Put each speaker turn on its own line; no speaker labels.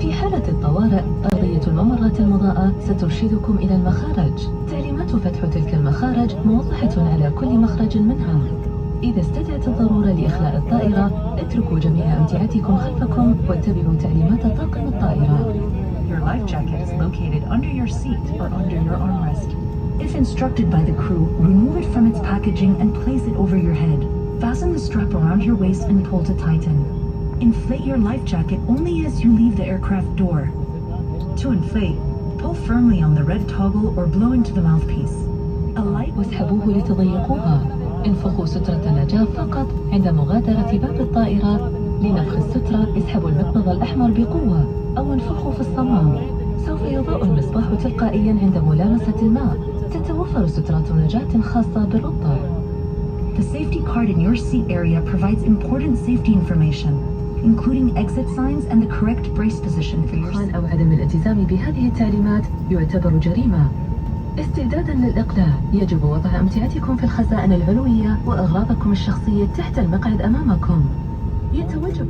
في حالة الطوارئ، أرضية الممرات المضاءة سترشدكم إلى المخارج. تعليمات فتح تلك المخارج موضحة على كل مخرج منها. إذا استدعت الضرورة لإخلاء الطائرة، اتركوا جميع أمتعتكم خلفكم واتبعوا تعليمات طاقم الطائرة.
Your life jacket is located under your seat or under your armrest. If instructed by the crew, remove it from its packaging and place it over your head. Fasten the strap around your waist and pull to tighten. Inflate your life jacket only as you leave the aircraft door. To inflate, pull firmly on the red toggle or blow into the mouthpiece.
واسحبوه لتضيقوها. انفخوا سترة النجاة فقط عند مغادرة باب الطائرة. لنفخ السترة، اسحبوا المقبض الأحمر بقوة أو انفخوا في الصمام. سوف يضاء المصباح تلقائيا عند ملامسة الماء. تتوفر سترات نجاة خاصة بالربطة.
The safety card in your seat area provides important safety information, including exit signs and the correct brace position for your seat.
أو عدم الالتزام بهذه التعليمات يعتبر جريمة. استعدادا للإقلاع، يجب وضع أمتعتكم في الخزائن العلوية وأغراضكم الشخصية تحت المقعد أمامكم. يتوجب